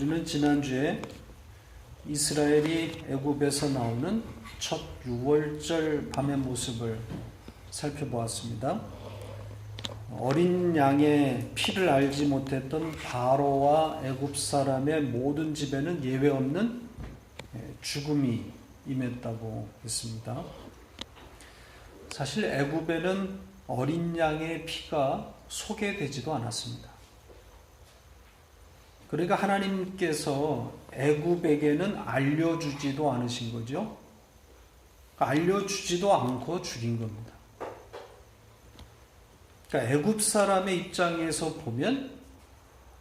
우리는 지난주에 이스라엘이 애굽에서 나오는 첫 6월절 밤의 모습을 살펴보았습니다. 어린 양의 피를 알지 못했던 바로와 애굽 사람의 모든 집에는 예외 없는 죽음이 임했다고 했습니다. 사실 애굽에는 어린 양의 피가 소개되지도 않았습니다. 그러니까 하나님께서 애굽에게는 알려주지도 않으신 거죠. 알려주지도 않고 죽인 겁니다. 그러니까 애굽 사람의 입장에서 보면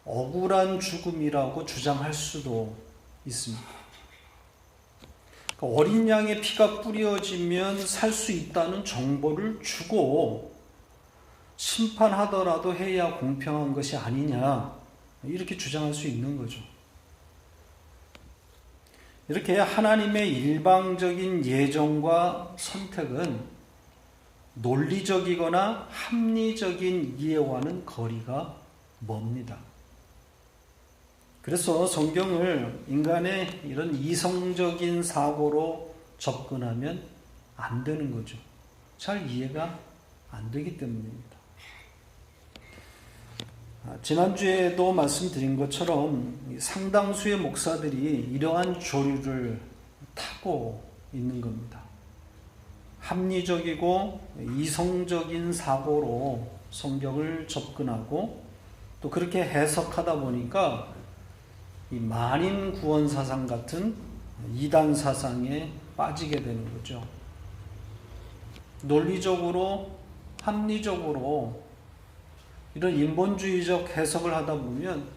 억울한 죽음이라고 주장할 수도 있습니다. 그러니까 어린 양의 피가 뿌려지면 살 수 있다는 정보를 주고 심판하더라도 해야 공평한 것이 아니냐, 이렇게 주장할 수 있는 거죠. 이렇게 하나님의 일방적인 예정과 선택은 논리적이거나 합리적인 이해와는 거리가 멉니다. 그래서 성경을 인간의 이런 이성적인 사고로 접근하면 안 되는 거죠. 잘 이해가 안 되기 때문입니다. 지난주에도 말씀드린 것처럼 상당수의 목사들이 이러한 조류를 타고 있는 겁니다. 합리적이고 이성적인 사고로 성경을 접근하고 또 그렇게 해석하다 보니까 이 만인 구원 사상 같은 이단 사상에 빠지게 되는 거죠. 논리적으로, 합리적으로 이런 인본주의적 해석을 하다 보면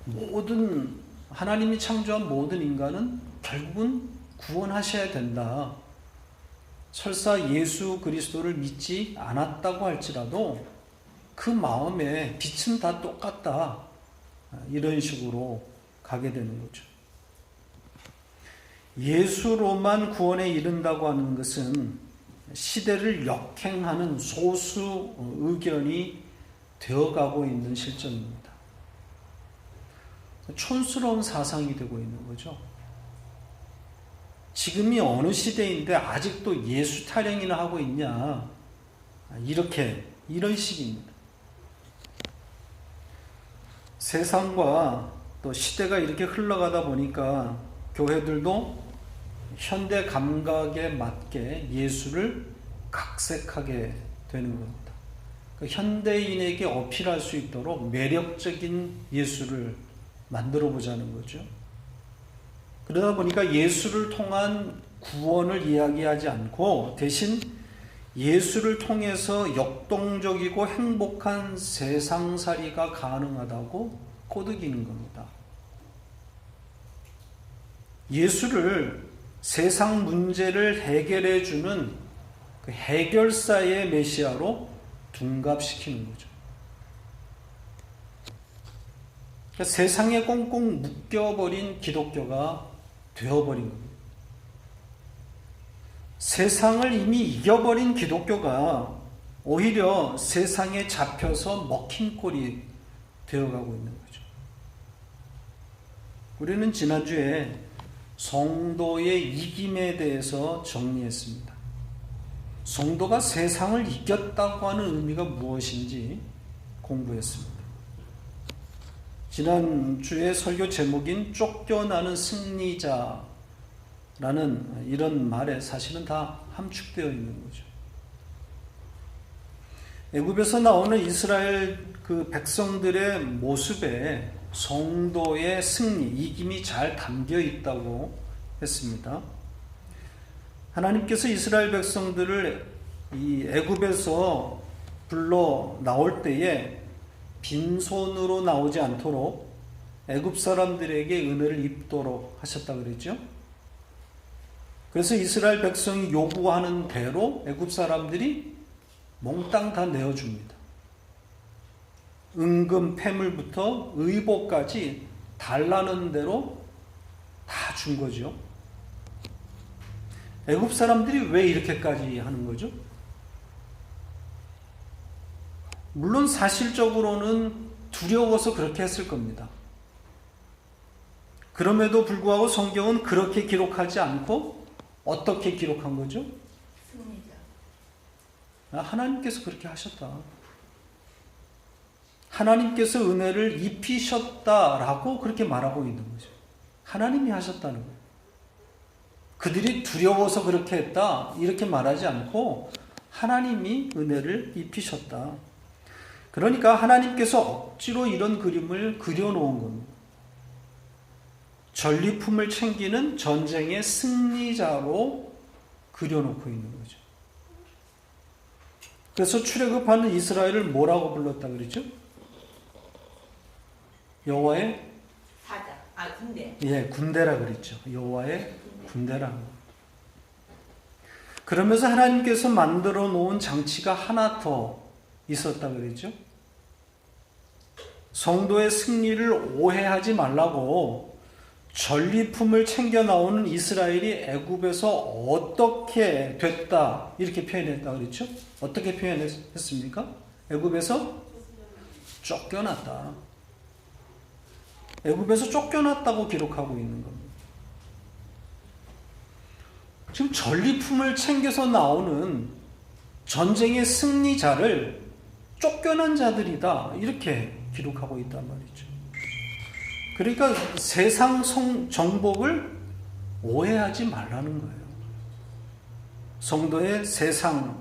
모든 하나님이 창조한 모든 인간은 결국은 구원하셔야 된다. 설사 예수 그리스도를 믿지 않았다고 할지라도 그 마음의 빛은 다 똑같다. 이런 식으로 가게 되는 거죠. 예수로만 구원에 이른다고 하는 것은 시대를 역행하는 소수 의견이 되어가고 있는 실정입니다. 촌스러운 사상이 되고 있는 거죠. 지금이 어느 시대인데 아직도 예수 타령이나 하고 있냐, 이런 식입니다. 세상과 또 시대가 이렇게 흘러가다 보니까 교회들도 현대 감각에 맞게 예수를 각색하게 되는 겁니다. 현대인에게 어필할 수 있도록 매력적인 예수를 만들어 보자는 거죠. 그러다 보니까 예수를 통한 구원을 이야기하지 않고 대신 예수를 통해서 역동적이고 행복한 세상살이가 가능하다고 꼬드기는 겁니다. 예수를 세상 문제를 해결해 주는 그 해결사의 메시아로 둔갑시키는 거죠. 그러니까 세상에 꽁꽁 묶여버린 기독교가 되어버린 겁니다. 세상을 이미 이겨버린 기독교가 오히려 세상에 잡혀서 먹힌 꼴이 되어가고 있는 거죠. 우리는 지난주에 성도의 이김에 대해서 정리했습니다. 성도가 세상을 이겼다고 하는 의미가 무엇인지 공부했습니다. 지난주에 설교 제목인 쫓겨나는 승리자라는 이런 말에 사실은 다 함축되어 있는 거죠. 애굽에서 나오는 이스라엘 그 백성들의 모습에 성도의 승리, 이김이 잘 담겨 있다고 했습니다. 하나님께서 이스라엘 백성들을 이 애굽에서 불러 나올 때에 빈손으로 나오지 않도록 애굽 사람들에게 은혜를 입도록 하셨다 그랬죠. 그래서 이스라엘 백성이 요구하는 대로 애굽 사람들이 몽땅 다 내어줍니다. 은금, 폐물부터 의복까지 달라는 대로 다 준 거죠. 애굽 사람들이 왜 이렇게까지 하는 거죠? 물론 사실적으로는 두려워서 그렇게 했을 겁니다. 그럼에도 불구하고 성경은 그렇게 기록하지 않고 어떻게 기록한 거죠? 승리자. 하나님께서 그렇게 하셨다. 하나님께서 은혜를 입히셨다라고 그렇게 말하고 있는 거죠. 하나님이 하셨다는 거예요. 그들이 두려워서 그렇게 했다 이렇게 말하지 않고 하나님이 은혜를 입히셨다. 그러니까 하나님께서 억지로 이런 그림을 그려놓은 겁니다. 전리품을 챙기는 전쟁의 승리자로 그려놓고 있는 거죠. 그래서 출애굽하는 이스라엘을 뭐라고 불렀다 그러죠? 여호와의 사자. 군대. 예, 군대라 그랬죠. 여호와의 군대라는 거. 그러면서 하나님께서 만들어 놓은 장치가 하나 더 있었다 그랬죠. 성도의 승리를 오해하지 말라고 전리품을 챙겨 나오는 이스라엘이 애굽에서 어떻게 됐다 이렇게 표현했다 그랬죠. 어떻게 표현했습니까? 애굽에서 쫓겨났다. 애굽에서 쫓겨났다고 기록하고 있는 겁니다. 지금 전리품을 챙겨서 나오는 전쟁의 승리자를 쫓겨난 자들이다 이렇게 기록하고 있단 말이죠. 그러니까 세상 정복을 오해하지 말라는 거예요. 성도의 세상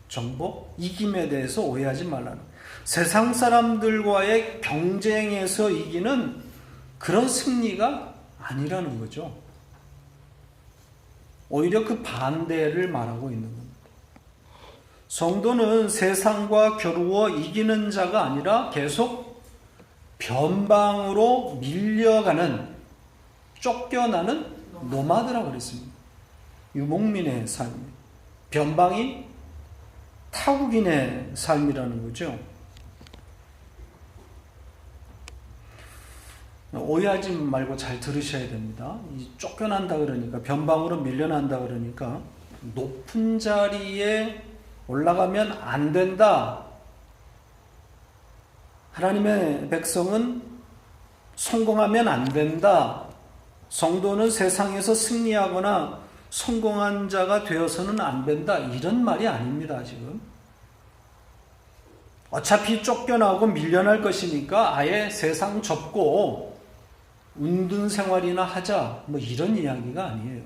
정복, 이김에 대해서 오해하지 말라는 거예요. 세상 사람들과의 경쟁에서 이기는 그런 승리가 아니라는 거죠. 오히려 그 반대를 말하고 있는 겁니다. 성도는 세상과 겨루어 이기는 자가 아니라 계속 변방으로 밀려가는, 쫓겨나는 노마드라고 그랬습니다. 유목민의 삶, 변방인 타국인의 삶이라는 거죠. 오해하지 말고 잘 들으셔야 됩니다. 이 쫓겨난다 그러니까, 변방으로 밀려난다 그러니까 높은 자리에 올라가면 안 된다. 하나님의 백성은 성공하면 안 된다. 성도는 세상에서 승리하거나 성공한 자가 되어서는 안 된다. 이런 말이 아닙니다, 지금. 어차피 쫓겨나고 밀려날 것이니까 아예 세상 접고 운둔 생활이나 하자. 뭐 이런 이야기가 아니에요.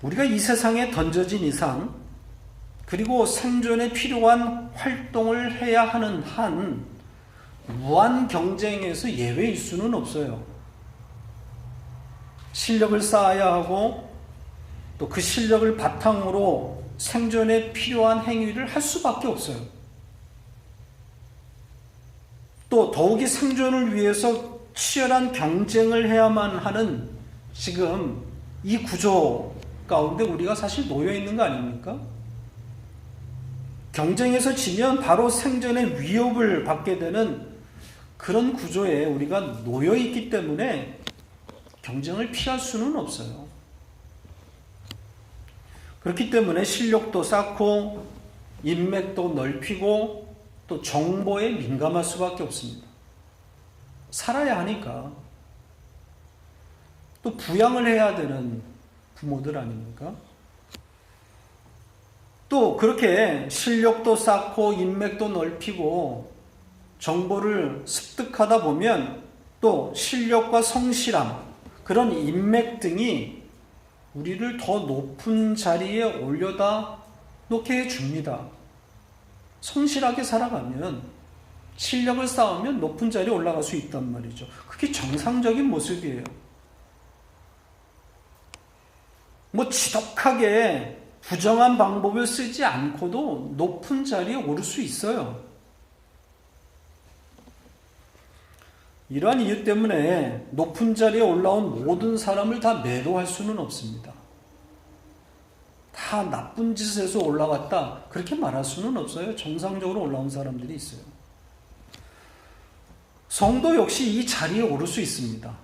우리가 이 세상에 던져진 이상, 그리고 생존에 필요한 활동을 해야 하는 한 무한 경쟁에서 예외일 수는 없어요. 실력을 쌓아야 하고 또 그 실력을 바탕으로 생존에 필요한 행위를 할 수밖에 없어요. 또 더욱이 생존을 위해서 치열한 경쟁을 해야만 하는 지금 이 구조 가운데 우리가 사실 놓여 있는 거 아닙니까? 경쟁에서 지면 바로 생존의 위협을 받게 되는 그런 구조에 우리가 놓여 있기 때문에 경쟁을 피할 수는 없어요. 그렇기 때문에 실력도 쌓고 인맥도 넓히고 또 정보에 민감할 수밖에 없습니다. 살아야 하니까. 또 부양을 해야 되는 부모들 아닙니까? 또 그렇게 실력도 쌓고 인맥도 넓히고 정보를 습득하다 보면 또 실력과 성실함, 그런 인맥 등이 우리를 더 높은 자리에 올려다 놓게 해줍니다. 성실하게 살아가면, 실력을 쌓으면 높은 자리에 올라갈 수 있단 말이죠. 그게 정상적인 모습이에요. 뭐 지독하게 부정한 방법을 쓰지 않고도 높은 자리에 오를 수 있어요. 이러한 이유 때문에 높은 자리에 올라온 모든 사람을 다 매도할 수는 없습니다. 다 나쁜 짓에서 올라갔다 그렇게 말할 수는 없어요. 정상적으로 올라온 사람들이 있어요. 성도 역시 이 자리에 오를 수 있습니다.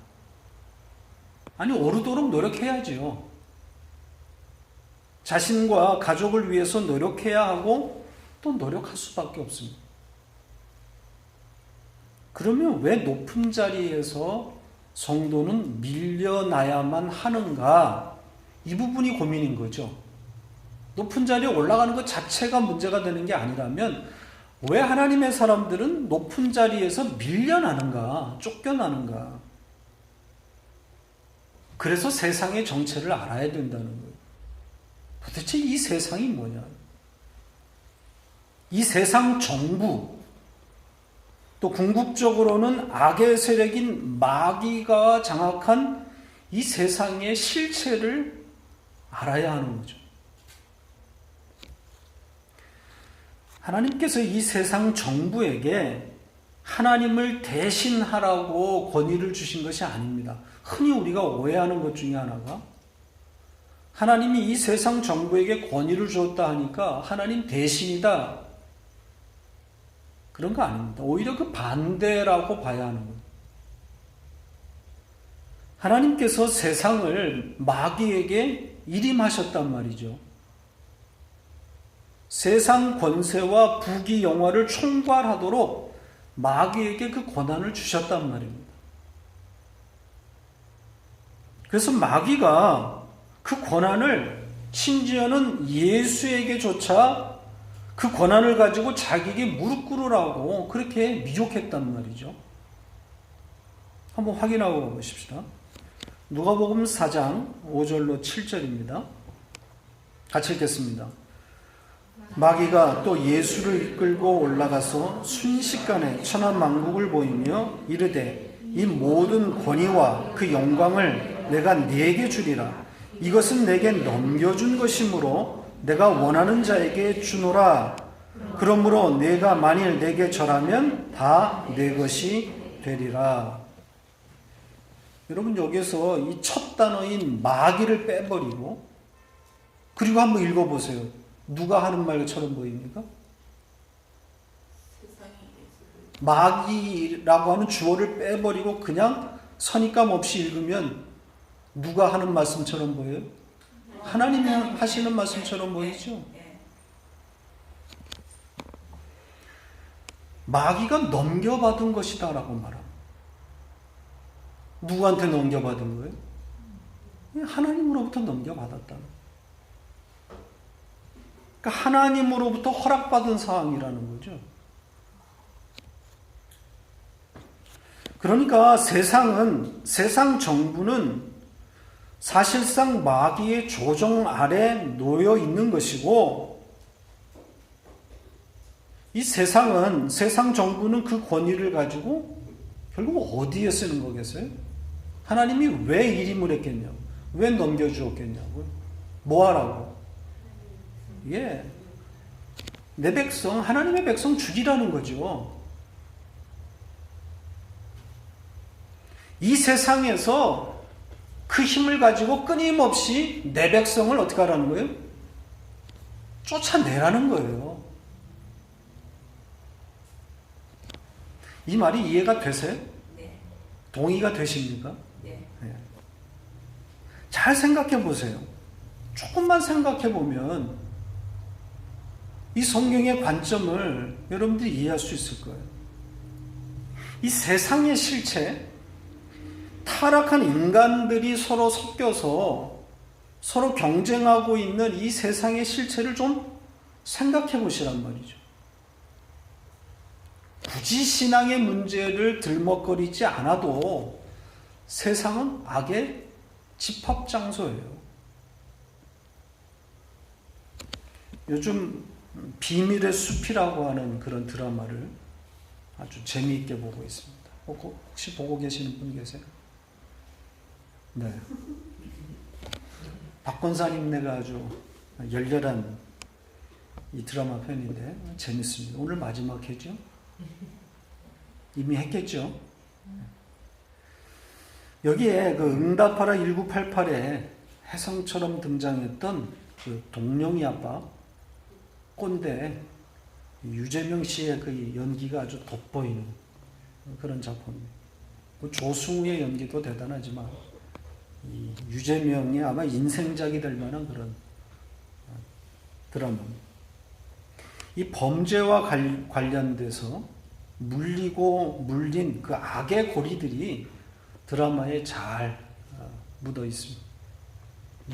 아니, 오르도록 노력해야죠. 자신과 가족을 위해서 노력해야 하고 또 노력할 수밖에 없습니다. 그러면 왜 높은 자리에서 성도는 밀려나야만 하는가? 이 부분이 고민인 거죠. 높은 자리에 올라가는 것 자체가 문제가 되는 게 아니라면 왜 하나님의 사람들은 높은 자리에서 밀려나는가? 쫓겨나는가? 그래서 세상의 정체를 알아야 된다는 거예요. 도대체 이 세상이 뭐냐? 이 세상 정부, 또 궁극적으로는 악의 세력인 마귀가 장악한 이 세상의 실체를 알아야 하는 거죠. 하나님께서 이 세상 정부에게 하나님을 대신하라고 권위를 주신 것이 아닙니다. 흔히 우리가 오해하는 것 중에 하나가 하나님이 이 세상 정부에게 권위를 주었다 하니까 하나님 대신이다. 그런 거 아닙니다. 오히려 그 반대라고 봐야 하는 거예요. 하나님께서 세상을 마귀에게 일임하셨단 말이죠. 세상 권세와 부귀 영화를 총괄하도록 마귀에게 그 권한을 주셨단 말입니다. 그래서 마귀가 그 권한을 심지어는 예수에게조차 그 권한을 가지고 자기에게 무릎 꿇으라고 그렇게 미혹했단 말이죠. 한번 확인하고 보십시다. 누가복음 4장 5절로 7절입니다. 같이 읽겠습니다. 마귀가 또 예수를 이끌고 올라가서 순식간에 천하만국을 보이며 이르되 이 모든 권위와 그 영광을 내가 네게 주리라. 이것은 내게 넘겨준 것이므로 내가 원하는 자에게 주노라. 그러므로 내가 만일 내게 절하면 다 내 것이 되리라. 여러분 여기서 이 첫 단어인 마귀를 빼버리고 그리고 한번 읽어보세요. 누가 하는 말처럼 보입니까? 마귀라고 하는 주어를 빼버리고 그냥 선입감 없이 읽으면 누가 하는 말씀처럼 보여요? 하나님이 하시는 말씀처럼 보이죠? 마귀가 넘겨받은 것이다 라고 말합니다. 누구한테 넘겨받은 거예요? 하나님으로부터 넘겨받았다. 그러니까 하나님으로부터 허락받은 상황이라는 거죠. 그러니까 세상 정부는 사실상 마귀의 조정 아래 놓여 있는 것이고, 이 세상 정부는 그 권위를 가지고 결국 어디에 쓰는 거겠어요? 하나님이 왜 일임을 했겠냐고, 왜 넘겨주었겠냐고, 뭐 하라고? 예, 내 백성, 하나님의 백성 죽이라는 거죠. 이 세상에서 그 힘을 가지고 끊임없이 내 백성을 어떻게 하라는 거예요? 쫓아내라는 거예요. 이 말이 이해가 되세요? 네. 동의가 되십니까? 네. 네. 잘 생각해 보세요. 조금만 생각해 보면 이 성경의 관점을 여러분들이 이해할 수 있을 거예요. 이 세상의 실체, 타락한 인간들이 서로 섞여서 서로 경쟁하고 있는 이 세상의 실체를 좀 생각해 보시란 말이죠. 굳이 신앙의 문제를 들먹거리지 않아도 세상은 악의 집합장소예요. 요즘 비밀의 숲이라고 하는 그런 드라마를 아주 재미있게 보고 있습니다. 혹시 보고 계시는 분 계세요? 네. 박권사님네가 아주 열렬한 이 드라마 팬인데 재밌습니다. 오늘 마지막 회죠? 이미 했겠죠? 여기에 그 응답하라 1988에 혜성처럼 등장했던 그 동룡이 아빠 꼰대 유재명 씨의 그 연기가 아주 돋보이는 그런 작품입니다. 조승우의 연기도 대단하지만 이 유재명이 아마 인생작이 될 만한 그런 드라마입니다. 이 범죄와 관련돼서 물리고 물린 그 악의 고리들이 드라마에 잘 묻어 있습니다.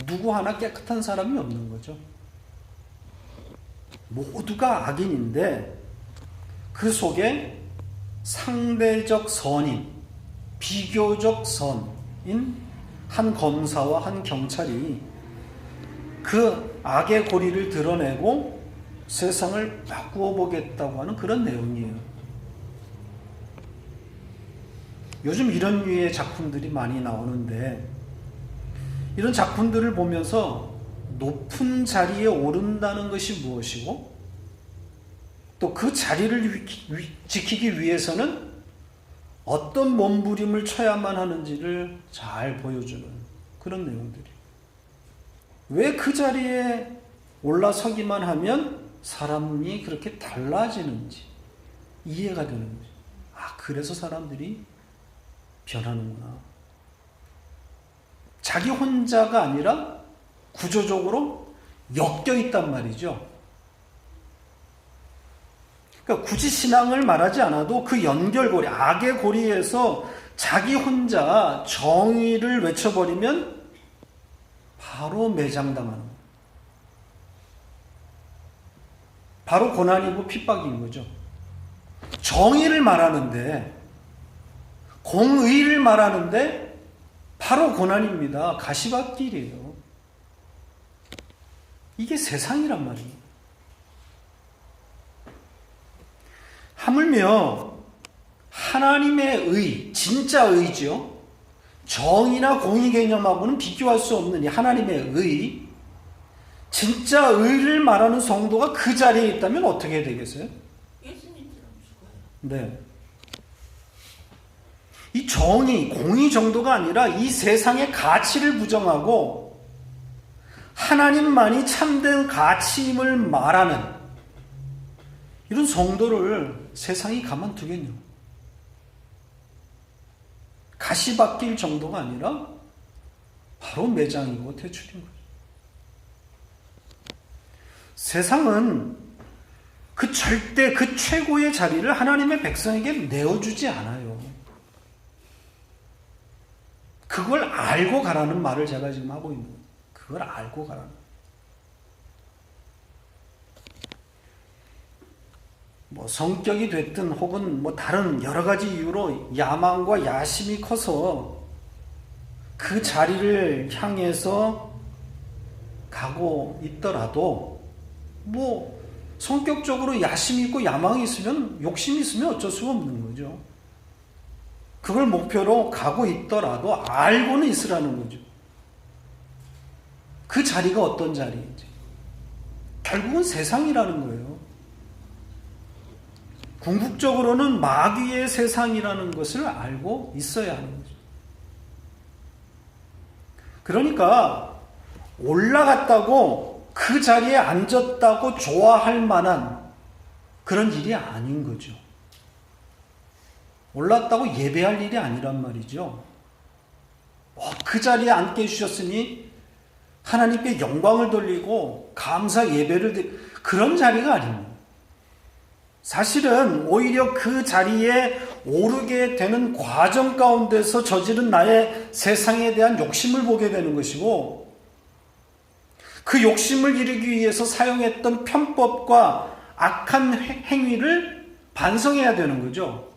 누구 하나 깨끗한 사람이 없는 거죠. 모두가 악인인데 그 속에 상대적 선인, 비교적 선인 한 검사와 한 경찰이 그 악의 고리를 드러내고 세상을 바꾸어 보겠다고 하는 그런 내용이에요. 요즘 이런 류의 작품들이 많이 나오는데 이런 작품들을 보면서 높은 자리에 오른다는 것이 무엇이고 또 그 자리를 지키기 위해서는 어떤 몸부림을 쳐야만 하는지를 잘 보여주는 그런 내용들이. 왜 그 자리에 올라서기만 하면 사람이 그렇게 달라지는지 이해가 되는 거죠. 아, 그래서 사람들이 변하는구나. 자기 혼자가 아니라 구조적으로 엮여 있단 말이죠. 그러니까 굳이 신앙을 말하지 않아도 그 연결고리, 악의 고리에서 자기 혼자 정의를 외쳐버리면 바로 매장당하는 거예요. 바로 고난이고 핍박인 거죠. 정의를 말하는데, 공의를 말하는데 바로 고난입니다. 가시밭길이에요. 이게 세상이란 말이에요. 하물며 하나님의 의, 진짜 의죠. 정의나 공의 개념하고는 비교할 수 없는 이 하나님의 의, 진짜 의를 말하는 성도가 그 자리에 있다면 어떻게 되겠어요? 예수님처럼 죽어요. 네. 이 정의, 공의 정도가 아니라 이 세상의 가치를 부정하고 하나님만이 참된 가치임을 말하는 이런 성도를 세상이 가만두겠냐. 가시밭길 정도가 아니라 바로 매장이고 퇴출인 거죠. 세상은 그 절대 그 최고의 자리를 하나님의 백성에게 내어주지 않아요. 그걸 알고 가라는 말을 제가 지금 하고 있는 거예요. 그걸 알고 가라는 거예요. 뭐 성격이 됐든 혹은 뭐 다른 여러 가지 이유로 야망과 야심이 커서 그 자리를 향해서 가고 있더라도 뭐 성격적으로 야심이 있고 야망이 있으면 욕심이 있으면 어쩔 수가 없는 거죠. 그걸 목표로 가고 있더라도 알고는 있으라는 거죠. 그 자리가 어떤 자리인지. 결국은 세상이라는 거예요. 궁극적으로는 마귀의 세상이라는 것을 알고 있어야 하는 거죠. 그러니까 올라갔다고 그 자리에 앉았다고 좋아할 만한 그런 일이 아닌 거죠. 올랐다고 예배할 일이 아니란 말이죠. 그 자리에 앉게 해주셨으니 하나님께 영광을 돌리고 감사 예배를 그런 자리가 아닙니다. 사실은 오히려 그 자리에 오르게 되는 과정 가운데서 저지른 나의 세상에 대한 욕심을 보게 되는 것이고 그 욕심을 이루기 위해서 사용했던 편법과 악한 행위를 반성해야 되는 거죠.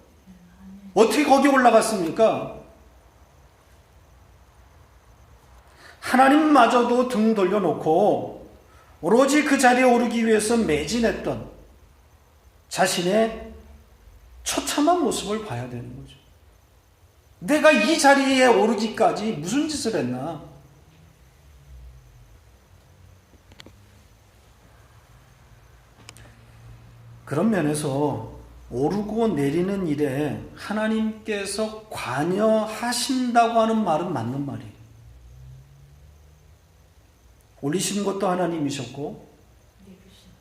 어떻게 거기 올라갔습니까? 하나님마저도 등 돌려놓고 오로지 그 자리에 오르기 위해서 매진했던 자신의 처참한 모습을 봐야 되는 거죠. 내가 이 자리에 오르기까지 무슨 짓을 했나? 그런 면에서 오르고 내리는 일에 하나님께서 관여하신다고 하는 말은 맞는 말이에요. 올리신 것도 하나님이셨고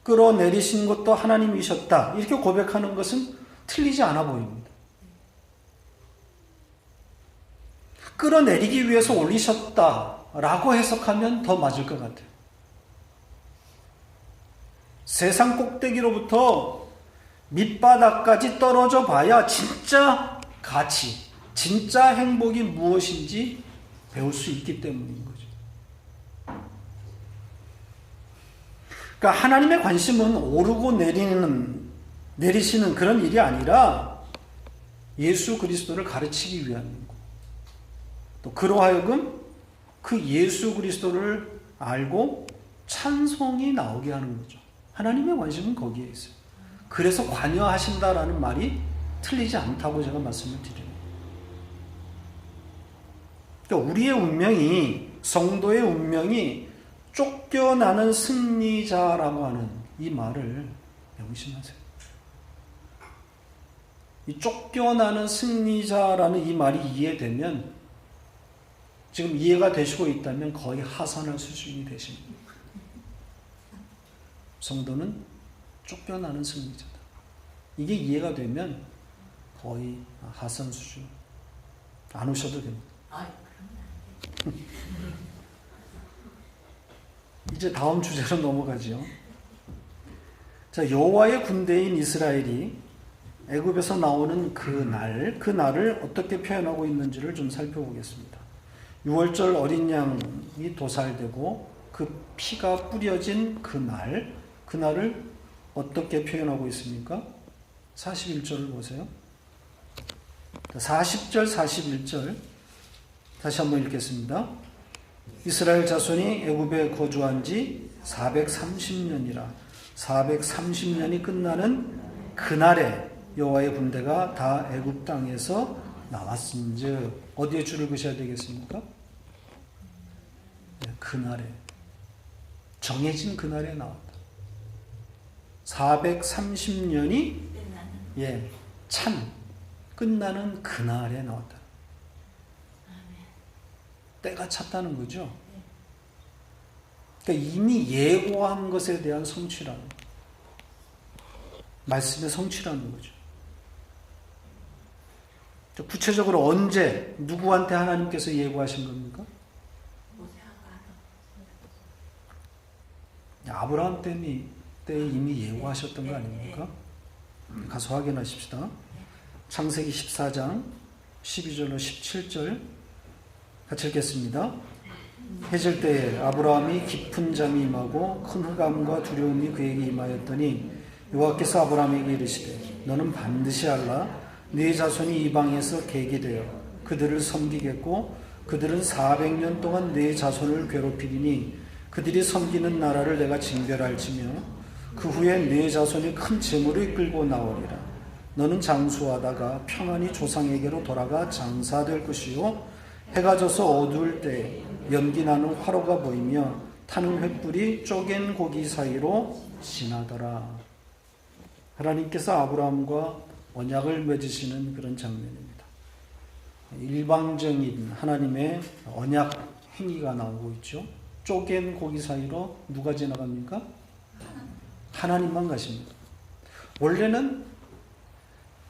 끌어내리신 것도 하나님이셨다. 이렇게 고백하는 것은 틀리지 않아 보입니다. 끌어내리기 위해서 올리셨다라고 해석하면 더 맞을 것 같아요. 세상 꼭대기로부터 밑바닥까지 떨어져 봐야 진짜 가치, 진짜 행복이 무엇인지 배울 수 있기 때문인 거죠. 그러니까 하나님의 관심은 오르고 내리시는 그런 일이 아니라 예수 그리스도를 가르치기 위함이고, 또 그로 하여금 그 예수 그리스도를 알고 찬송이 나오게 하는 거죠. 하나님의 관심은 거기에 있어요. 그래서 관여하신다라는 말이 틀리지 않다고 제가 말씀을 드립니다. 그러니까 우리의 운명이, 성도의 운명이 쫓겨나는 승리자라고 하는 이 말을 명심하세요. 이 쫓겨나는 승리자라는 이 말이 이해되면, 지금 이해가 되시고 있다면 거의 하산할 수준이 되십니다. 성도는 쫓겨나는 승리자다. 이게 이해가 되면 거의 하산 수준. 안 오셔도 됩니다. 이제 다음 주제로 넘어가죠. 자, 여호와의 군대인 이스라엘이 애굽에서 나오는 그 날을 어떻게 표현하고 있는지를 좀 살펴보겠습니다. 6월절 어린 양이 도살되고 그 피가 뿌려진 그날을 어떻게 표현하고 있습니까? 41절을 보세요. 40절, 41절 다시 한번 읽겠습니다. 이스라엘 자손이 애굽에 거주한 지 430년이라 430년이 끝나는 그날에 여호와의 군대가 다 애굽 땅에서 나왔은즉, 어디에 줄을 그셔야 되겠습니까? 네, 그날에, 정해진 그날에 나왔다. 430년이 끝나는 그날에 나왔다. 때가 찼다는 거죠. 그러니까 이미 예고한 것에 대한 성취라는, 말씀의 성취라는 거죠. 구체적으로 언제, 누구한테 하나님께서 예고하신 겁니까? 아브라함 때 이미 예고하셨던 거 아닙니까? 가서 확인하십시다. 창세기 14장 12절로 17절 같이 읽겠습니다. 해질 때에 아브라함이 깊은 잠이 임하고 큰 흑암과 두려움이 그에게 임하였더니 여호와께서 아브라함에게 이르시되 너는 반드시 알라. 네 자손이 이방에서 계게 되어 그들을 섬기겠고 그들은 400년 동안 네 자손을 괴롭히리니 그들이 섬기는 나라를 내가 징별할지며 그 후에 네 자손이 큰 재물을 이끌고 나오리라. 너는 장수하다가 평안히 조상에게로 돌아가 장사될 것이요 해가 져서 어두울 때 연기 나는 화로가 보이며 타는 횃불이 쪼갠 고기 사이로 지나더라. 하나님께서 아브라함과 언약을 맺으시는 그런 장면입니다. 일방적인 하나님의 언약 행위가 나오고 있죠. 쪼갠 고기 사이로 누가 지나갑니까? 하나님만 가십니다. 원래는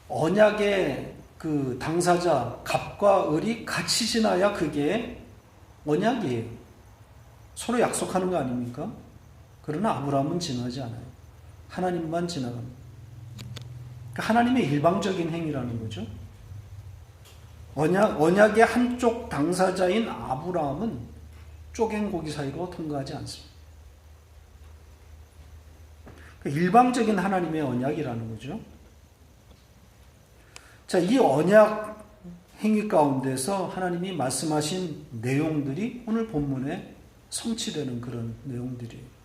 언약의 그 당사자 갑과 을이 같이 지나야 그게 언약이에요. 서로 약속하는 거 아닙니까? 그러나 아브라함은 지나지 않아요. 하나님만 지나갑니다. 하나님의 일방적인 행위라는 거죠. 언약의 한쪽 당사자인 아브라함은 쪼갠 고기 사이로 통과하지 않습니다. 일방적인 하나님의 언약이라는 거죠. 자, 이 언약 행위 가운데서 하나님이 말씀하신 내용들이 오늘 본문에 성취되는 그런 내용들이에요.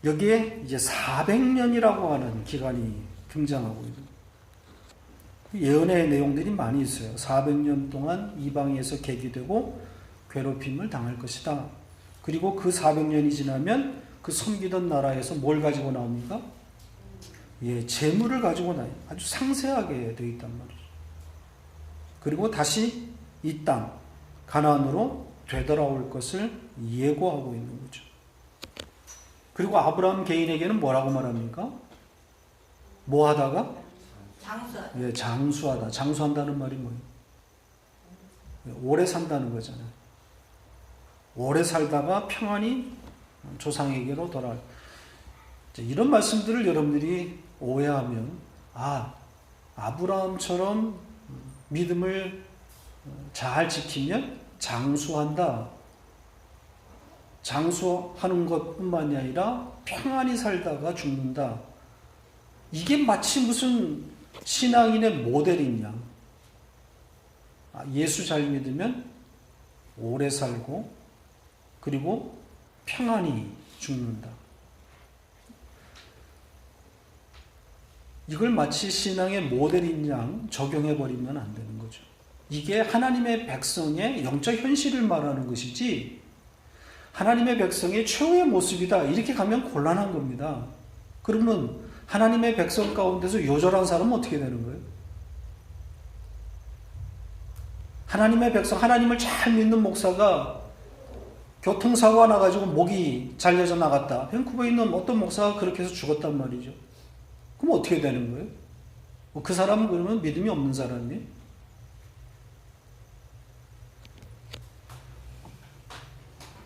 여기에 이제 400년이라고 하는 기간이 등장하고 있는 예언의 내용들이 많이 있어요. 400년 동안 이방에서 계기되고 괴롭힘을 당할 것이다. 그리고 그 400년이 지나면 그 섬기던 나라에서 뭘 가지고 나옵니까? 재물을 가지고 나와요. 아주 상세하게 되어 있단 말이죠. 그리고 다시 이 땅, 가나안으로 되돌아올 것을 예고하고 있는 거죠. 그리고 아브라함 개인에게는 뭐라고 말합니까? 뭐 하다가? 장수하다. 장수한다는 말이 뭐예요? 오래 산다는 거잖아요. 오래 살다가 평안히 조상에게로 돌아갈. 이런 말씀들을 여러분들이 오해하면 아브라함처럼 믿음을 잘 지키면 장수한다. 장수하는 것뿐만이 아니라 평안히 살다가 죽는다. 이게 마치 무슨 신앙인의 모델이냐. 예수 잘 믿으면 오래 살고 그리고 평안히 죽는다. 이걸 마치 신앙의 모델인 양 적용해버리면 안 되는 거죠. 이게 하나님의 백성의 영적 현실을 말하는 것이지 하나님의 백성의 최후의 모습이다. 이렇게 가면 곤란한 겁니다. 그러면 하나님의 백성 가운데서 요절한 사람은 어떻게 되는 거예요? 하나님의 백성, 하나님을 잘 믿는 목사가 교통사고가 나가지고 목이 잘려져 나갔다. 밴쿠버에 있는 어떤 목사가 그렇게 해서 죽었단 말이죠. 그럼 어떻게 되는 거예요? 그 사람은 그러면 믿음이 없는 사람이에요?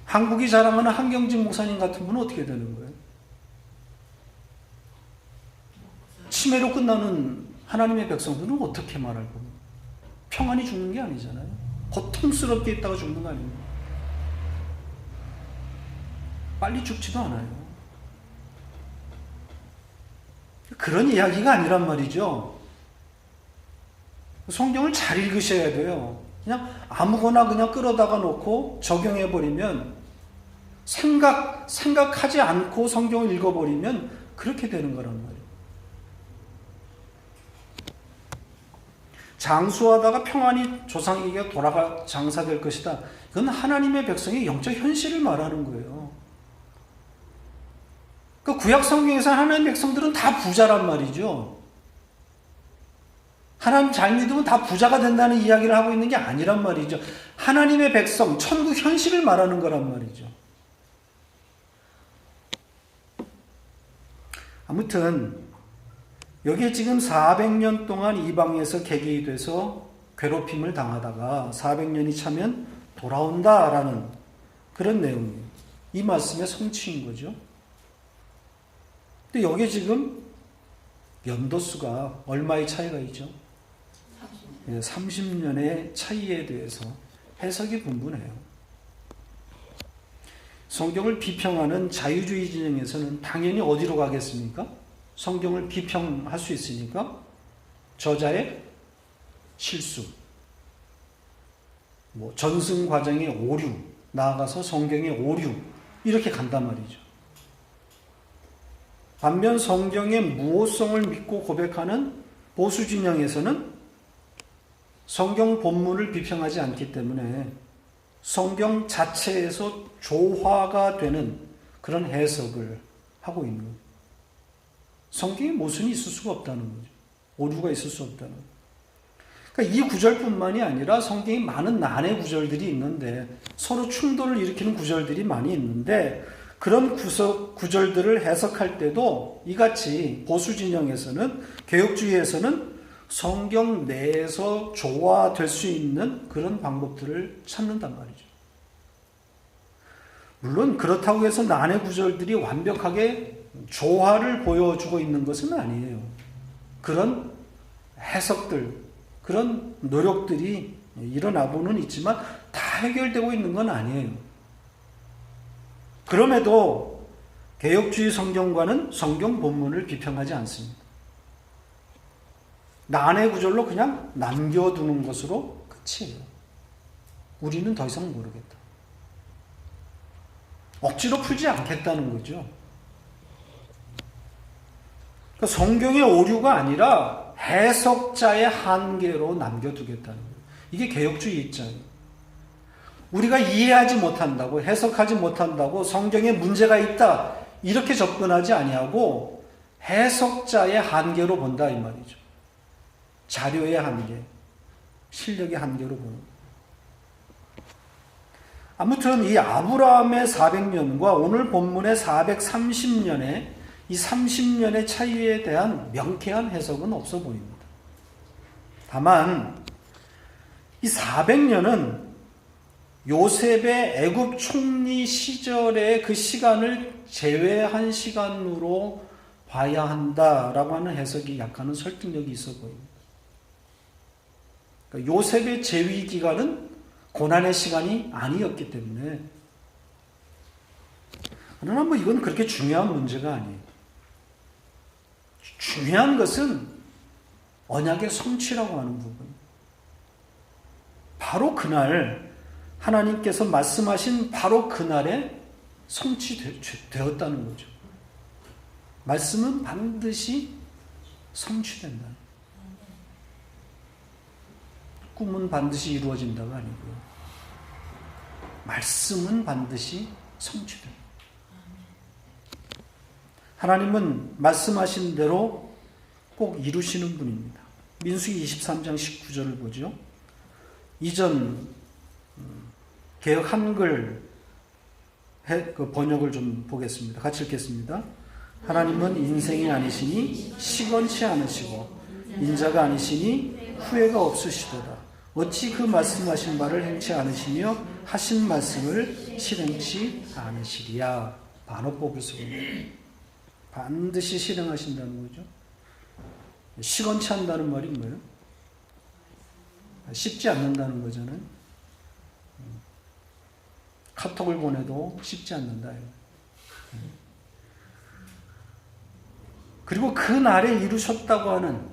한국이 자랑하는 한경직 목사님 같은 분은 어떻게 되는 거예요? 치매로 끝나는 하나님의 백성들은 어떻게 말할 겁니까? 평안히 죽는 게 아니잖아요. 고통스럽게 있다가 죽는 거 아닙니까? 빨리 죽지도 않아요. 그런 이야기가 아니란 말이죠. 성경을 잘 읽으셔야 돼요. 그냥 아무거나 그냥 끌어다가 놓고 적용해버리면 생각하지 않고 성경을 읽어버리면 그렇게 되는 거란 말이에요. 장수하다가 평안히 조상에게 돌아가 장사될 것이다. 그건 하나님의 백성의 영적 현실을 말하는 거예요. 그 구약 성경에서 하나님의 백성들은 다 부자란 말이죠. 하나님 잘 믿으면 다 부자가 된다는 이야기를 하고 있는 게 아니란 말이죠. 하나님의 백성, 천국 현실을 말하는 거란 말이죠. 아무튼 여기에 지금 400년 동안 이방에서 객이 돼서 괴롭힘을 당하다가 400년이 차면 돌아온다라는 그런 내용이에요. 이 말씀의 성취인 거죠. 근데 여기에 지금 연도수가 얼마의 차이가 있죠? 30년의 차이에 대해서 해석이 분분해요. 성경을 비평하는 자유주의 진영에서는 당연히 어디로 가겠습니까? 성경을 비평할 수 있으니까 저자의 실수, 전승 과정의 오류, 나아가서 성경의 오류 이렇게 간단 말이죠. 반면 성경의 무호성을 믿고 고백하는 보수 진영에서는 성경 본문을 비평하지 않기 때문에 성경 자체에서 조화가 되는 그런 해석을 하고 있는 거예요. 성경에 모순이 있을 수가 없다는 거죠. 오류가 있을 수 없다는 거예요. 그러니까 이 구절뿐만이 아니라 성경에 많은 난해 구절들이 있는데 서로 충돌을 일으키는 구절들이 많이 있는데 그런 구절들을 해석할 때도 이같이 보수 진영에서는 개혁주의에서는 성경 내에서 조화될 수 있는 그런 방법들을 찾는단 말이죠. 물론 그렇다고 해서 난해 구절들이 완벽하게 조화를 보여주고 있는 것은 아니에요. 그런 해석들, 그런 노력들이 일어나고는 있지만 다 해결되고 있는 건 아니에요. 그럼에도 개혁주의 성경과는 성경 본문을 비평하지 않습니다. 난해 구절로 그냥 남겨두는 것으로 끝이에요. 우리는 더 이상 모르겠다. 억지로 풀지 않겠다는 거죠. 그러니까 성경의 오류가 아니라 해석자의 한계로 남겨두겠다는 거예요. 이게 개혁주의 입장이에요. 우리가 이해하지 못한다고, 해석하지 못한다고 성경에 문제가 있다 이렇게 접근하지 아니하고 해석자의 한계로 본다 이 말이죠. 자료의 한계, 실력의 한계로 보는 거예요. 아무튼 이 아브라함의 400년과 오늘 본문의 430년의 이 30년의 차이에 대한 명쾌한 해석은 없어 보입니다. 다만 이 400년은 요셉의 애굽 총리 시절의 그 시간을 제외한 시간으로 봐야 한다라고 하는 해석이 약간은 설득력이 있어 보입니다. 그러니까 요셉의 재위 기간은 고난의 시간이 아니었기 때문에, 그러나 뭐 이건 그렇게 중요한 문제가 아니에요. 중요한 것은 언약의 성취라고 하는 부분. 바로 그날 하나님께서 말씀하신 바로 그날에 성취되었다는 거죠. 말씀은 반드시 성취된다. 꿈은 반드시 이루어진다가 아니고요. 말씀은 반드시 성취된다. 하나님은 말씀하신 대로 꼭 이루시는 분입니다. 민수기 23장 19절을 보죠. 이전 개역 한글 그 번역을 좀 보겠습니다. 같이 읽겠습니다. 하나님은 인생이 아니시니 시건치 않으시고 인자가 아니시니 후회가 없으시도다. 어찌 그 말씀하신 바를 행치 않으시며 하신 말씀을 실행치 않으시리야. 반어법을 쓰고 반드시 실행하신다는 거죠. 시건치 않는다는 말이 뭐예요? 씹지 않는다는 거잖아요. 카톡을 보내도 씹지 않는다. 그리고 그 날에 이루셨다고 하는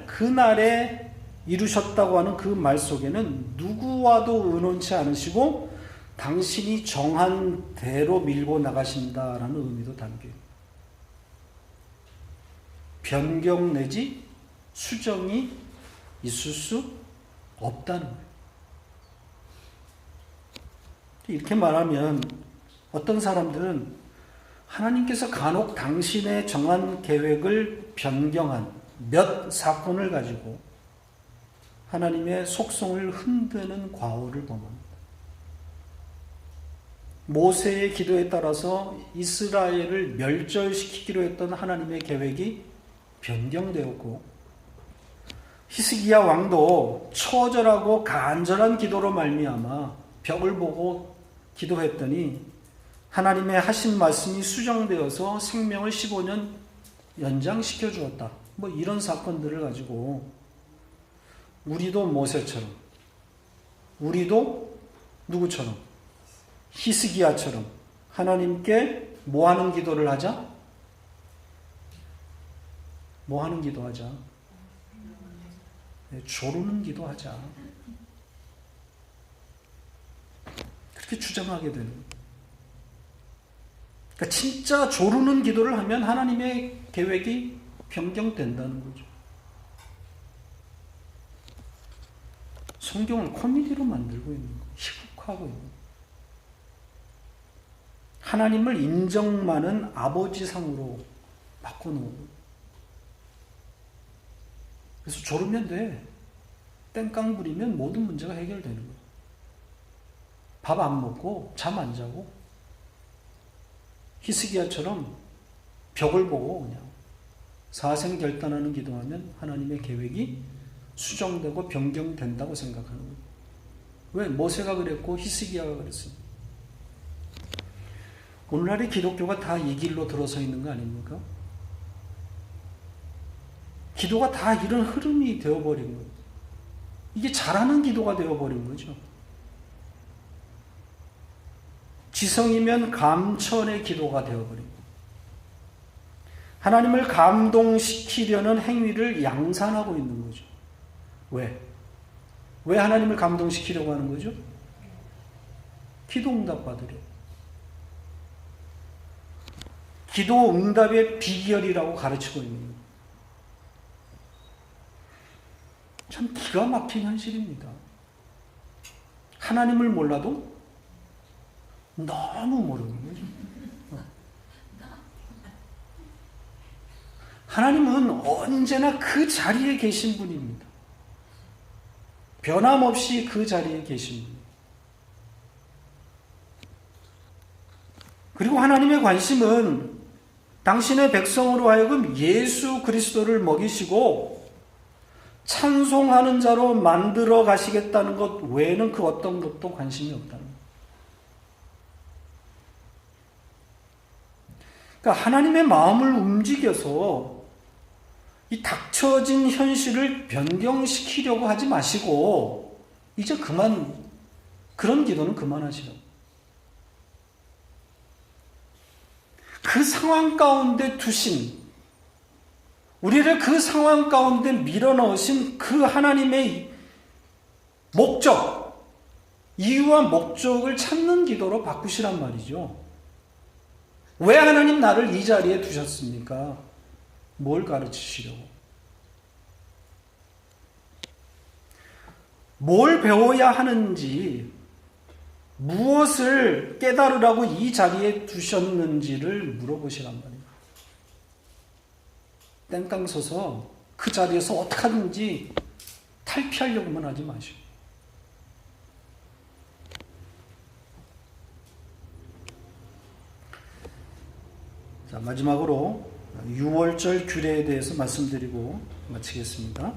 그날에 이루셨다고 하는 그 말 속에는 누구와도 의논치 않으시고 당신이 정한 대로 밀고 나가신다라는 의미도 담겨요. 변경 내지 수정이 있을 수 없다는 거예요. 이렇게 말하면 어떤 사람들은 하나님께서 간혹 당신의 정한 계획을 변경한 몇 사건을 가지고 하나님의 속성을 흔드는 과오를 범합니다. 모세의 기도에 따라서 이스라엘을 멸절시키기로 했던 하나님의 계획이 변경되었고, 히스기야 왕도 처절하고 간절한 기도로 말미암아 벽을 보고 기도했더니 하나님의 하신 말씀이 수정되어서 생명을 15년 연장시켜 주었다. 뭐 이런 사건들을 가지고 우리도 모세처럼, 우리도 누구처럼, 히스기야처럼 하나님께 뭐 하는 기도를 하자? 뭐 하는 기도하자? 조르는 기도하자. 그렇게 주장하게 되는 거예요. 그러니까 진짜 조르는 기도를 하면 하나님의 계획이 변경된다는 거죠. 성경을 코미디로 만들고 있는 거예요. 희극하고 있는 거예요. 하나님을 인정만은 아버지상으로 바꿔놓은 거예요. 그래서 조르면 돼. 땡깡 부리면 모든 문제가 해결되는 거예요. 밥 안 먹고 잠 안 자고 히스기야처럼 벽을 보고 그냥 사생결단하는 기도하면 하나님의 계획이 수정되고 변경된다고 생각하는 거예요. 왜? 모세가 그랬고 히스기야가 그랬습니다. 오늘날의 기독교가 다 이 길로 들어서 있는 거 아닙니까? 기도가 다 이런 흐름이 되어버린 거예요. 이게 잘하는 기도가 되어버린 거죠. 지성이면 감천의 기도가 되어버린 거예요. 하나님을 감동시키려는 행위를 양산하고 있는 거죠. 왜? 왜 하나님을 감동시키려고 하는 거죠? 기도 응답 받으려. 기도 응답의 비결이라고 가르치고 있는 거예요. 참 기가 막힌 현실입니다. 하나님을 몰라도 너무 모르는 거죠. 하나님은 언제나 그 자리에 계신 분입니다. 변함없이 그 자리에 계신 분. 그리고 하나님의 관심은 당신의 백성으로 하여금 예수 그리스도를 먹이시고 찬송하는 자로 만들어 가시겠다는 것 외에는 그 어떤 것도 관심이 없다는 거예요. 그러니까 하나님의 마음을 움직여서 이 닥쳐진 현실을 변경시키려고 하지 마시고 이제 그런 기도는 그만하시라고. 그 상황 가운데 두신, 우리를 그 상황 가운데 밀어넣으신 그 하나님의 목적, 이유와 목적을 찾는 기도로 바꾸시란 말이죠. 왜 하나님 나를 이 자리에 두셨습니까? 뭘 가르치시려고? 뭘 배워야 하는지, 무엇을 깨달으라고 이 자리에 두셨는지를 물어보시란 말이에요. 땡깡 서서 그 자리에서 어떻게 하든지 탈피하려고만 하지 마시고. 자, 마지막으로 6월절 규례에 대해서 말씀드리고 마치겠습니다.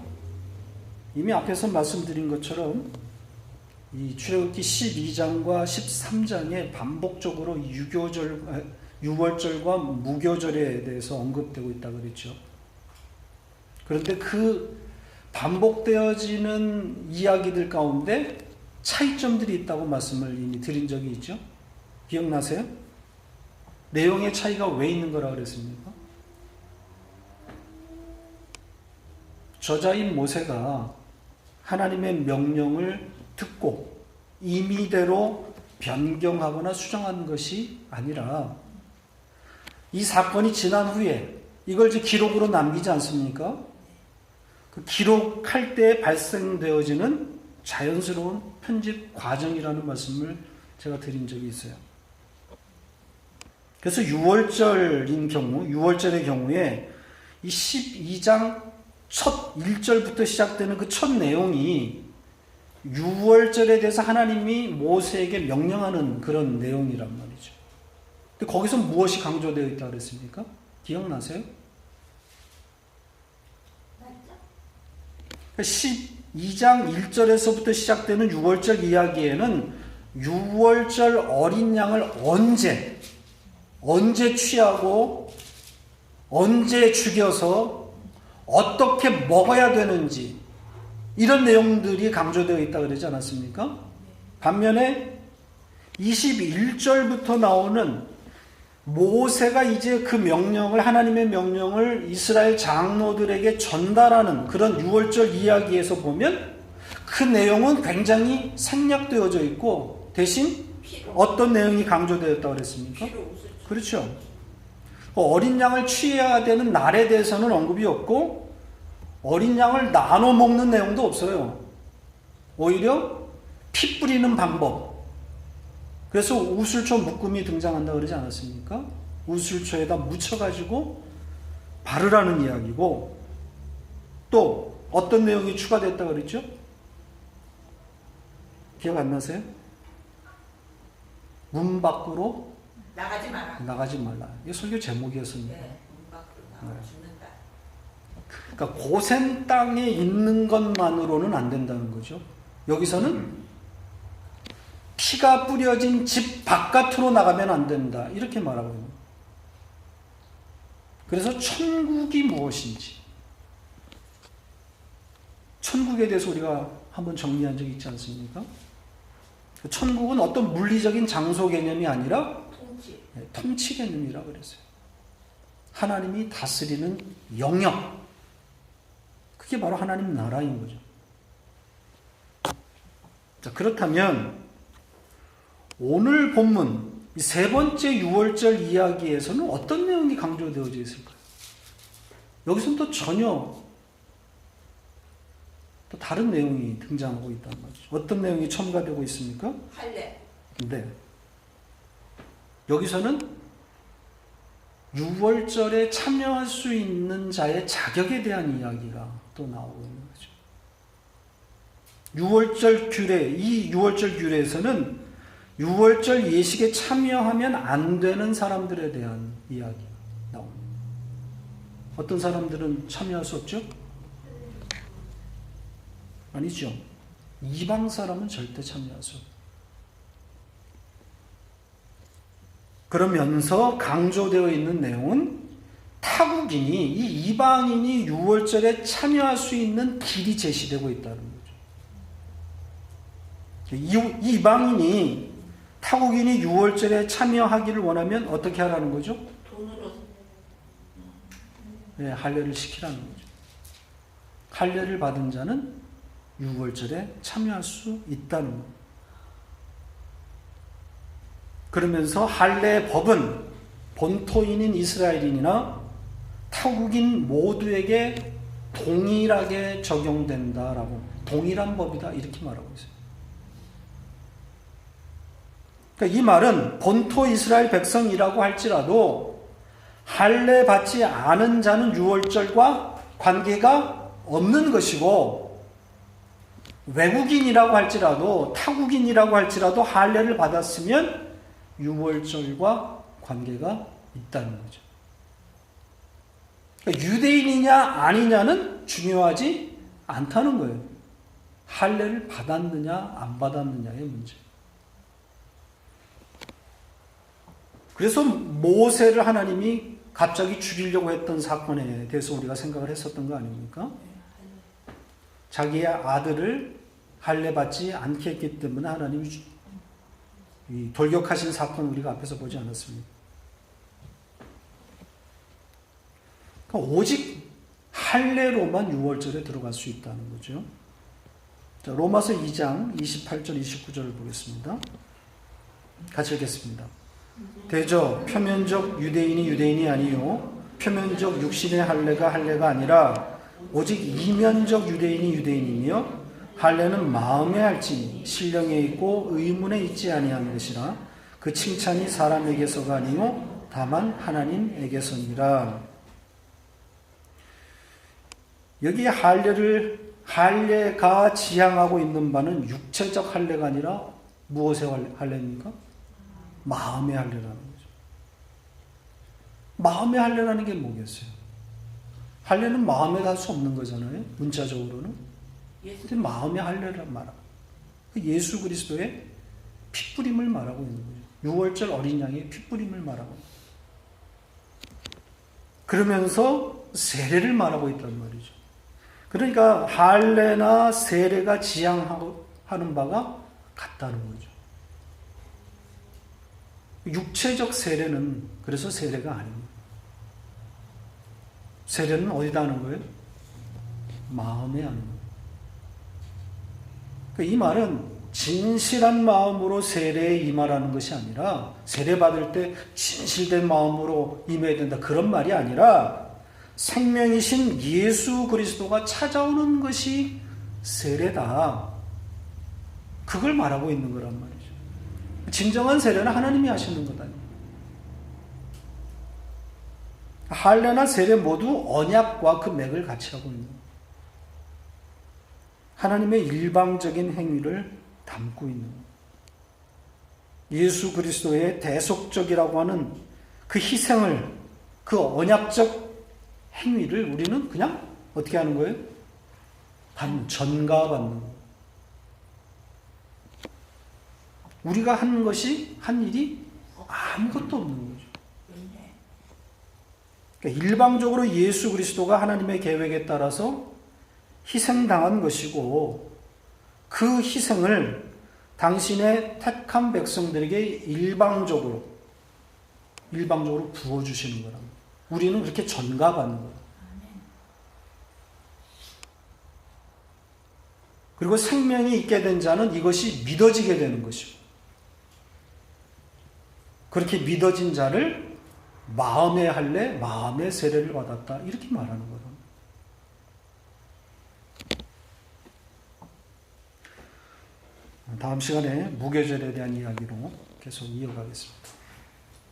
이미 앞에서 말씀드린 것처럼 이 출애굽기 12장과 13장에 반복적으로 6월절과 무교절에 대해서 언급되고 있다고 그랬죠. 그런데 그 반복되어지는 이야기들 가운데 차이점들이 있다고 말씀을 이미 드린 적이 있죠. 기억나세요? 내용의 차이가 왜 있는 거라 그랬습니까? 저자인 모세가 하나님의 명령을 듣고 임의대로 변경하거나 수정한 것이 아니라 이 사건이 지난 후에 이걸 이제 기록으로 남기지 않습니까? 그 기록할 때 발생되어지는 자연스러운 편집 과정이라는 말씀을 제가 드린 적이 있어요. 그래서 6월절의 경우에 이 12장 첫 1절부터 시작되는 그 첫 내용이 6월절에 대해서 하나님이 모세에게 명령하는 그런 내용이란 말이죠. 근데 거기서 무엇이 강조되어 있다고 그랬습니까? 기억나세요? 맞죠? 12장 1절에서부터 시작되는 6월절 이야기에는 6월절 어린 양을 언제 취하고 언제 죽여서 어떻게 먹어야 되는지 이런 내용들이 강조되어 있다고 그러지 않았습니까? 반면에 21절부터 나오는 모세가 이제 그 명령을, 하나님의 명령을 이스라엘 장로들에게 전달하는 그런 6월절 이야기에서 보면 그 내용은 굉장히 생략되어져 있고 대신 어떤 내용이 강조되었다고 그랬습니까? 그렇죠. 어린 양을 취해야 되는 날에 대해서는 언급이 없고 어린 양을 나눠 먹는 내용도 없어요. 오히려 피 뿌리는 방법. 그래서 우슬초 묶음이 등장한다고 그러지 않았습니까? 우슬초에다 묻혀가지고 바르라는 이야기고 또 어떤 내용이 추가됐다고 그랬죠? 기억 안 나세요? 문 밖으로 나가지 말라. 이게 설교 제목이었습니다. 네, 문 밖으로 나가 죽는다. 그러니까 고센 땅에 있는 것만으로는 안 된다는 거죠. 여기서는 피가 뿌려진 집 바깥으로 나가면 안 된다. 이렇게 말하고 있는 거예요. 그래서 천국이 무엇인지, 천국에 대해서 우리가 한번 정리한 적이 있지 않습니까? 천국은 어떤 물리적인 장소 개념이 아니라 통치 개념이라고 그랬어요. 하나님이 다스리는 영역. 그게 바로 하나님 나라인 거죠. 자, 그렇다면 오늘 본문 이 세 번째 6월절 이야기에서는 어떤 내용이 강조되어져 있을까요? 여기서는 또 전혀 또 다른 내용이 등장하고 있단 말이죠. 어떤 내용이 첨가되고 있습니까? 할례. 네. 여기서는 6월절에 참여할 수 있는 자의 자격에 대한 이야기가 또 나오고 있는 거죠. 6월절 규례, 이 6월절 규례에서는 6월절 예식에 참여하면 안 되는 사람들에 대한 이야기가 나옵니다. 어떤 사람들은 참여할 수 없죠? 아니죠. 이방 사람은 절대 참여할 수 없어요. 그러면서 강조되어 있는 내용은 타국인이, 이 이방인이 유월절에 참여할 수 있는 길이 제시되고 있다는 거죠. 이 이방인이, 타국인이 유월절에 참여하기를 원하면 어떻게 하라는 거죠? 돈으로. 네, 할례를 시키라는 거죠. 할례를 받은 자는 유월절에 참여할 수 있다는 거예요. 그러면서 할례의 법은 본토인인 이스라엘인이나 타국인 모두에게 동일하게 적용된다라고, 동일한 법이다 이렇게 말하고 있어요. 그러니까 이 말은 본토 이스라엘 백성이라고 할지라도 할례 받지 않은 자는 유월절과 관계가 없는 것이고, 외국인이라고 할지라도, 타국인이라고 할지라도 할례를 받았으면 유월절과 관계가 있다는 거죠. 그러니까 유대인이냐 아니냐는 중요하지 않다는 거예요. 할례를 받았느냐 안 받았느냐의 문제. 그래서 모세를 하나님이 갑자기 죽이려고 했던 사건에 대해서 우리가 생각을 했었던 거 아닙니까? 자기의 아들을 할례 받지 않게 했기 때문에 하나님이 돌격하신 사건 우리가 앞에서 보지 않았습니까? 그러니까 오직 할례로만 유월절에 들어갈 수 있다는 거죠. 자, 로마서 2장 28절 29절을 보겠습니다. 같이 읽겠습니다. 대저 표면적 유대인이 유대인이 아니요 표면적 육신의 할례가 할례가 아니라 오직 이면적 유대인이 유대인이며 할례는 마음에 할지 신령에 있고 의문에 있지 아니한 것이라 그 칭찬이 사람에게서가 아니요 다만 하나님에게서니라. 여기 할례가 지향하고 있는 바는 육체적 할례가 아니라 무엇의 할례입니까? 마음의 할례라는 거죠. 마음의 할례라는 게 뭐겠어요? 할례는 마음에 갈 수 없는 거잖아요. 문자적으로는. 근데 마음의 할례를 말하고, 예수 그리스도의 피뿌림을 말하고 있는 거죠. 유월절 어린 양의 피뿌림을 말하고, 그러면서 세례를 말하고 있단 말이죠. 그러니까 할례나 세례가 지향하는 바가 같다는 거죠. 육체적 세례는 그래서 세례가 아닙니다. 세례는 어디다 하는 거예요? 마음에 하는 거예요. 이 말은 진실한 마음으로 세례에 임하라는 것이 아니라, 세례 받을 때 진실된 마음으로 임해야 된다 그런 말이 아니라, 생명이신 예수 그리스도가 찾아오는 것이 세례다, 그걸 말하고 있는 거란 말이죠. 진정한 세례는 하나님이 하시는 거다. 할례나 세례 모두 언약과 그 맥을 같이 하고 있는 거예요. 하나님의 일방적인 행위를 담고 있는 거예요. 예수 그리스도의 대속적이라고 하는 그 희생을, 그 언약적 행위를 우리는 그냥 어떻게 하는 거예요? 전가받는 거예요. 우리가 한 것이, 한 일이 아무것도 없는 거죠. 그러니까 일방적으로 예수 그리스도가 하나님의 계획에 따라서 희생당한 것이고, 그 희생을 당신의 택한 백성들에게 일방적으로 부어주시는 거랍니다. 우리는 그렇게 전가받는 거예요. 그리고 생명이 있게 된 자는 이것이 믿어지게 되는 것이고, 그렇게 믿어진 자를 마음의 할례, 마음의 세례를 받았다 이렇게 말하는 거예요. 다음 시간에 무교절에 대한 이야기로 계속 이어가겠습니다.